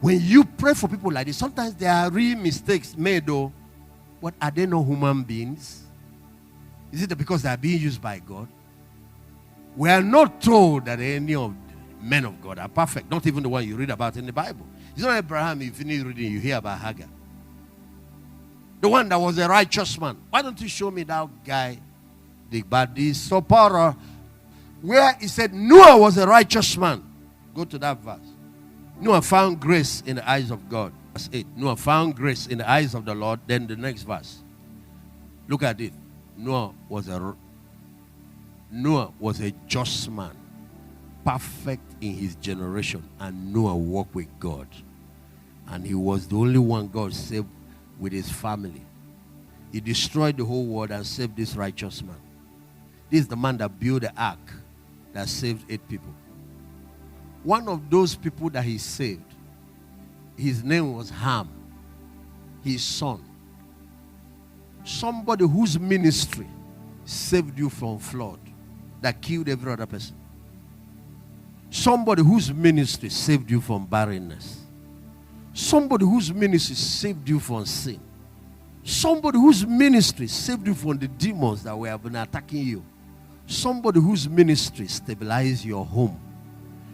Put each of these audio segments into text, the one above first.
When you pray for people like this, sometimes there are real mistakes made, though. What, are they not human beings? Is it because they are being used by God? We are not told that any of the men of God are perfect. Not even the one you read about in the Bible. It's not Abraham. You finish reading, you hear about Hagar. The one that was a righteous man. Why don't you show me that guy? The body Sopara, where he said Noah was a righteous man. Go to that verse. Noah found grace in the eyes of God. Verse 8. Noah found grace in the eyes of the Lord. Then the next verse. Look at it. Noah was a just man, perfect in his generation, and Noah walked with God. And he was the only one God saved with his family. He destroyed the whole world and saved this righteous man. This is the man that built the ark that saved 8 people. One of those people that he saved, his name was Ham, his son. Somebody whose ministry saved you from flood that killed every other person. Somebody whose ministry saved you from barrenness. Somebody whose ministry saved you from sin. Somebody whose ministry saved you from the demons that have been attacking you. Somebody whose ministry stabilized your home.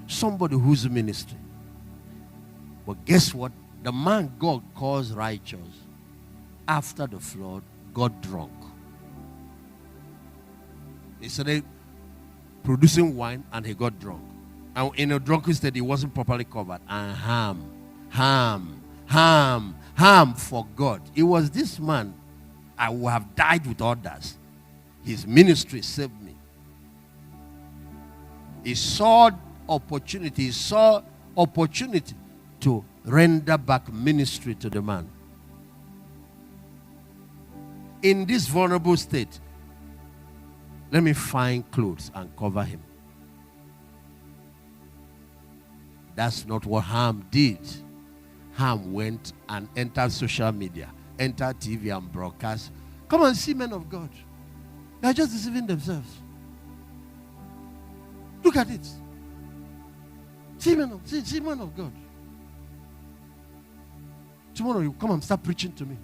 Somebody whose ministry. But guess what? The man God calls righteous, after the flood, got drunk. He started producing wine and he got drunk. And in a drunken state, he wasn't properly covered. And Ham forgot. It was this man, I would have died with others. His ministry saved me. He saw opportunity to render back ministry to the man. In this vulnerable state, let me find clothes and cover him. That's not what Ham did. Ham went and entered social media, entered TV and broadcast. Come and see men of God. They are just deceiving themselves. Look at it. See men of God. Tomorrow you come and start preaching to me.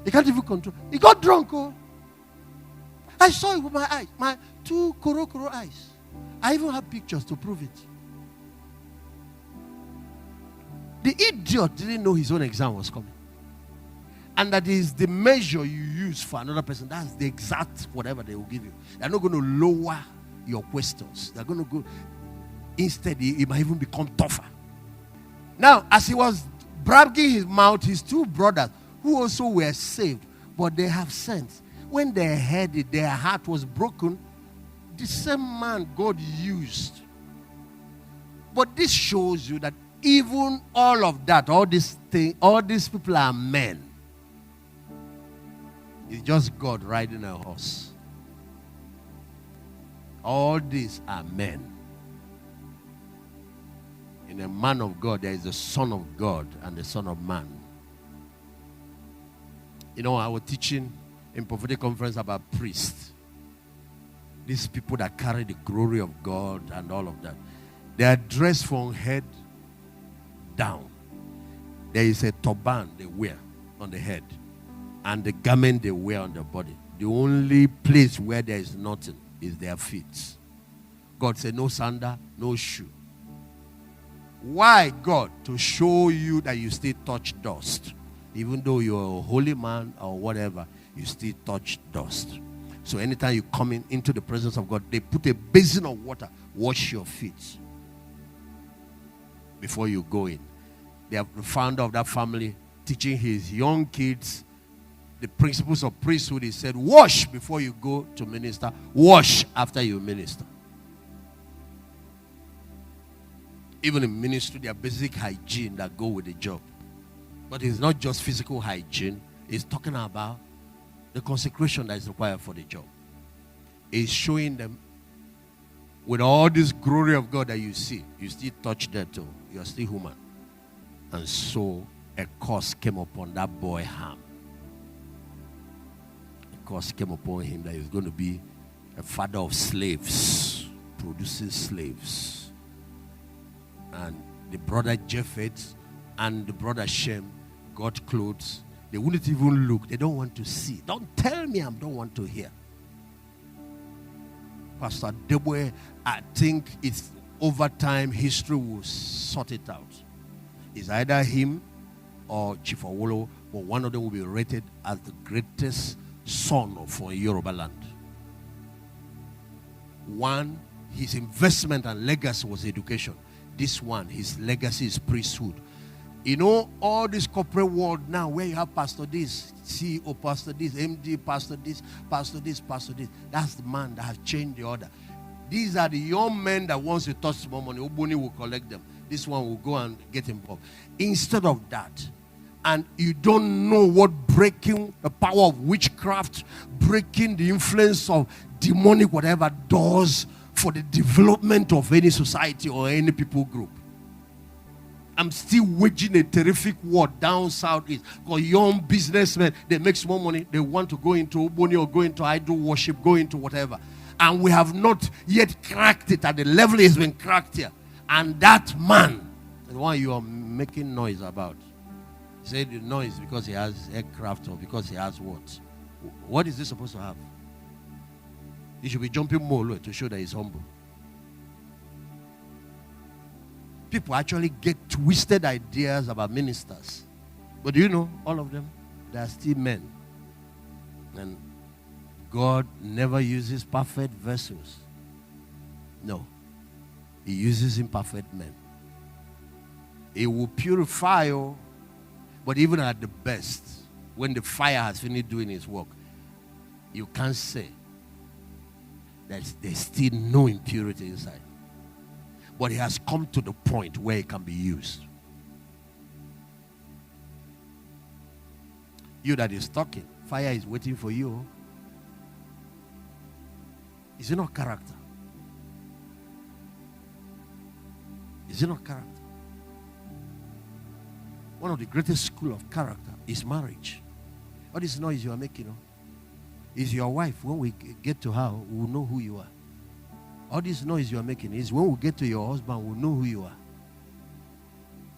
He can't even control. He got drunk. Oh. I saw it with my eyes. My 2 koro eyes. I even have pictures to prove it. The idiot didn't know his own exam was coming. And that is the measure you use for another person. That's the exact whatever they will give you. They're not going to lower your questions. They're going to go. Instead, it might even become tougher. Now, as he was bragging his mouth, his 2 brothers, who also were saved, but they have sense. When they heard it, their heart was broken. The same man God used. But this shows you that even all of that, all these people are men. It's just God riding a horse. All these are men. In a man of God, there is the Son of God and the Son of Man. You know, I was teaching in prophetic conference about priests. These people that carry the glory of God and all of that. They are dressed from head down. There is a turban they wear on the head and the garment they wear on their body. The only place where there is nothing is their feet. God said no sandal, no shoe. Why, God? To show you that you still touch dust. Even though you're a holy man or whatever, you still touch dust. So anytime you come into the presence of God, they put a basin of water, wash your feet before you go in. They have the founder of that family teaching his young kids the principles of priesthood. He said, wash before you go to minister. Wash after you minister. Even in ministry, there are basic hygiene that go with the job. But it's not just physical hygiene. It's talking about the consecration that is required for the job. It's showing them with all this glory of God that you see, you still touch that too. You're still human. And so a curse came upon that boy Ham. A curse came upon him that he was going to be a father of slaves, producing slaves. And the brother Japheth and the brother Shem got clothes. They wouldn't even look. They don't want to see. Don't tell me I don't want to hear. Pastor Deboe, I think it's over time history will sort it out. It's either him or Chief Owolo, but one of them will be rated as the greatest son of Yoruba land. One, his investment and legacy was education. This one, his legacy is priesthood. You know, all this corporate world now, where you have pastor this, CEO pastor this, MD pastor this, pastor this, pastor this. That's the man that has changed the order. These are the young men that once you touch more money, Obuni will collect them. This one will go and get involved. Instead of that, and you don't know what breaking the power of witchcraft, breaking the influence of demonic whatever does for the development of any society or any people group. I'm still waging a terrific war down southeast. For young businessmen, they make small money. They want to go into Oboni or go into idol worship, go into whatever. And we have not yet cracked it at the level it's been cracked here. And that man, the one you are making noise about, he said the noise because he has aircraft or because he has what? What is this supposed to have? He should be jumping more to show that he's humble. People actually get twisted ideas about ministers. But do you know, all of them, they are still men. And God never uses perfect vessels. No. He uses imperfect men. He will purify you, but even at the best, when the fire has finished doing its work, you can't say that there's still no impurity inside. But it has come to the point where it can be used. You that is talking, fire is waiting for you. Is it not character? Is it not character? One of the greatest schools of character is marriage. All this noise you are making, is your wife. When we get to her, we will know who you are. All this noise you are making is when we get to your husband, we'll know who you are.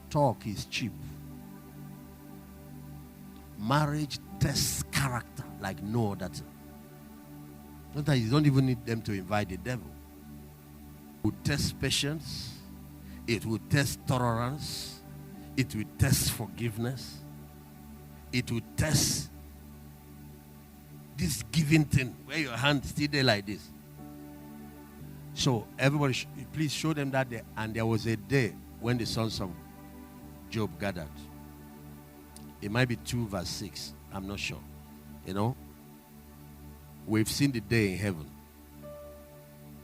Talk is cheap. Marriage tests character like no other thing. Sometimes you don't even need them to invite the devil. It will test patience. It will test tolerance. It will test forgiveness. It will test this giving thing where your hand still there like this. So everybody, please show them that day. And there was a day when the sons of Job gathered. It might be 2 verse 6. I'm not sure. You know, we've seen the day in heaven.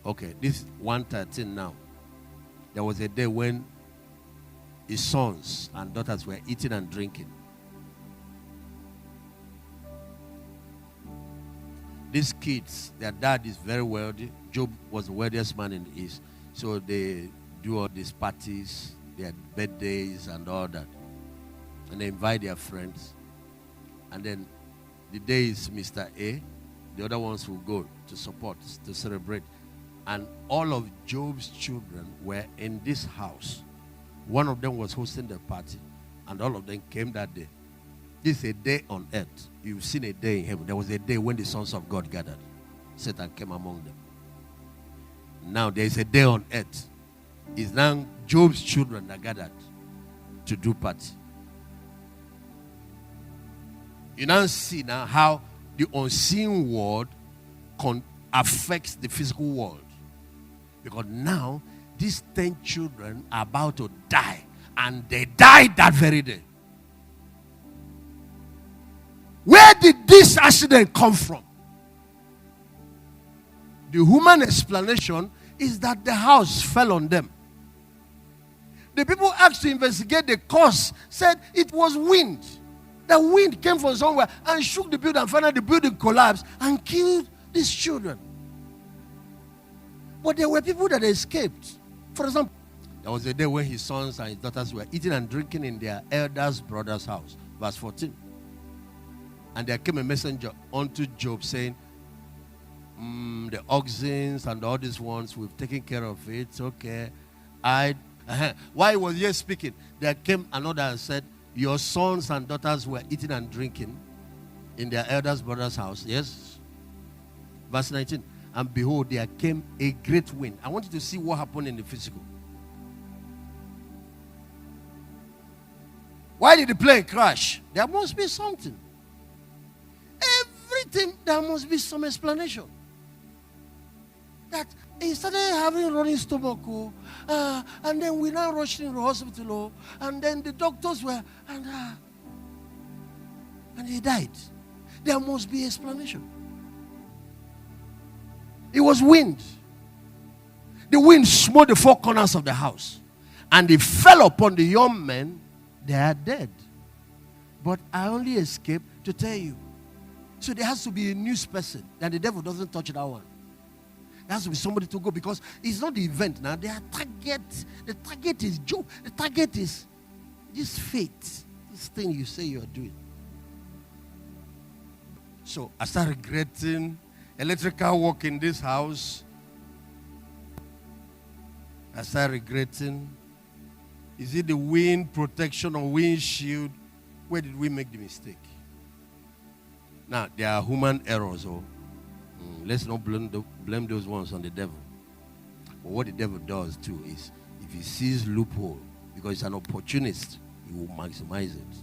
Okay, this 1:13 now. There was a day when his sons and daughters were eating and drinking. These kids, their dad is very wealthy. Job was the wealthiest man in the East. So they do all these parties, their birthdays and all that. And they invite their friends. And then the day is Mr. A. The other ones will go to support, to celebrate. And all of Job's children were in this house. One of them was hosting the party. And all of them came that day. This is a day on earth. You've seen a day in heaven. There was a day when the sons of God gathered. Satan came among them. Now there is a day on earth. It's now Job's children that gathered to do party. You now see now how the unseen world affects the physical world. Because now these 10 children are about to die. And they died that very day. Where did this accident come from? The human explanation is that the house fell on them. The people asked to investigate the cause, said it was wind. The wind came from somewhere and shook the building, and finally the building collapsed and killed these children. But there were people that escaped. For example, there was a day when his sons and his daughters were eating and drinking in their eldest brother's house. Verse 14. And there came a messenger unto Job saying, the oxen and all these ones, we've taken care of it. Okay. I While he was here speaking, there came another and said, your sons and daughters were eating and drinking in their elders' brother's house. Yes. Verse 19. And behold, there came a great wind. I want you to see what happened in the physical. Why did the plane crash? There must be something. Everything, there must be some explanation. That he started having running stomach, and then we now rushed in the hospital, and then the doctors were, and he died. There must be explanation. It was wind. The wind smote the four corners of the house, and it fell upon the young men. They are dead. But I only escaped to tell you. So there has to be a news person, and the devil doesn't touch that one. There has to be somebody to go, because it's not the event now. The target is Job. The target is this faith, this thing you say you are doing. So I started regretting electrical work in this house. I started regretting. Is it the wind protection or windshield? Where did we make the mistake? Now, there are human errors. Let's not blame those ones on the devil. But what the devil does too is, if he sees loophole, because he's an opportunist, he will maximize it.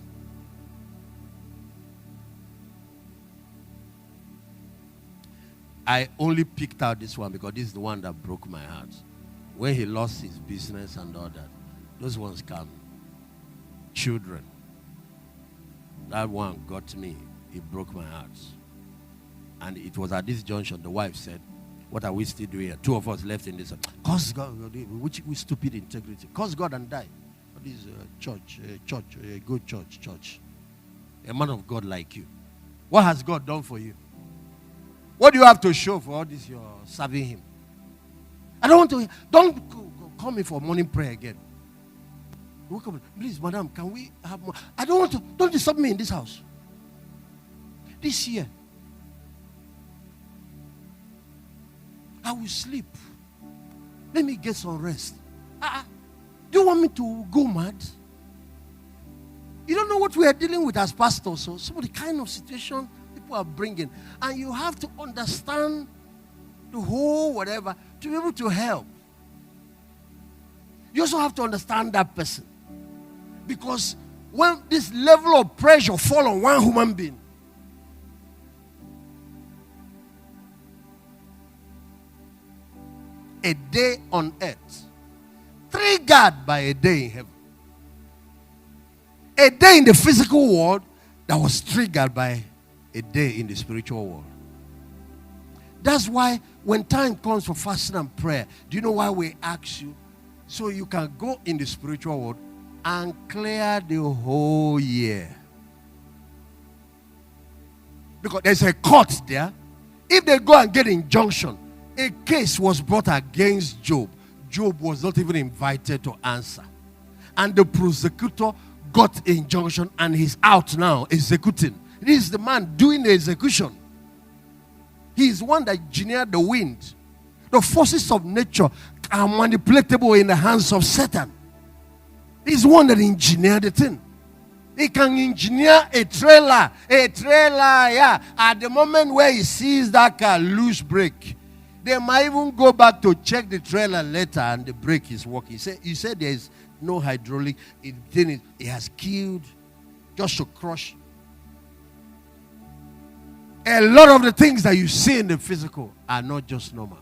I only picked out this one because this is the one that broke my heart. When he lost his business and all that, those ones come. Children. That one got me. It broke my heart. And it was at this junction the wife said, what are we still doing here? Two of us left in this. Curse God, which stupid integrity. Curse God and die. This a good church. A man of God like you. What has God done for you? What do you have to show for all this you're serving him? I don't want to. Don't call me for morning prayer again. Please, madam, can we have more? I don't want to. Don't disturb me in this house. This year, I will sleep. Let me get some rest. Do you want me to go mad? You don't know what we are dealing with as pastors. So some of the kind of situation people are bringing. And you have to understand the whole whatever to be able to help. You also have to understand that person. Because when this level of pressure falls on one human being, a day on earth, triggered by a day in heaven. A day in the physical world that was triggered by a day in the spiritual world. That's why when time comes for fasting and prayer, do you know why we ask you? So you can go in the spiritual world and clear the whole year. Because there's a court there. If they go and get injunction, a case was brought against Job. Job was not even invited to answer. And the prosecutor got injunction and he's out now executing. This is the man doing the execution. He is one that engineered the wind. The forces of nature are manipulatable in the hands of Satan. He's one that engineered the thing. He can engineer a trailer, yeah. At the moment where he sees that car loose brake, they might even go back to check the trailer later and the brake is working. You said there is no hydraulic. It has killed just to crush. A lot of the things that you see in the physical are not just normal.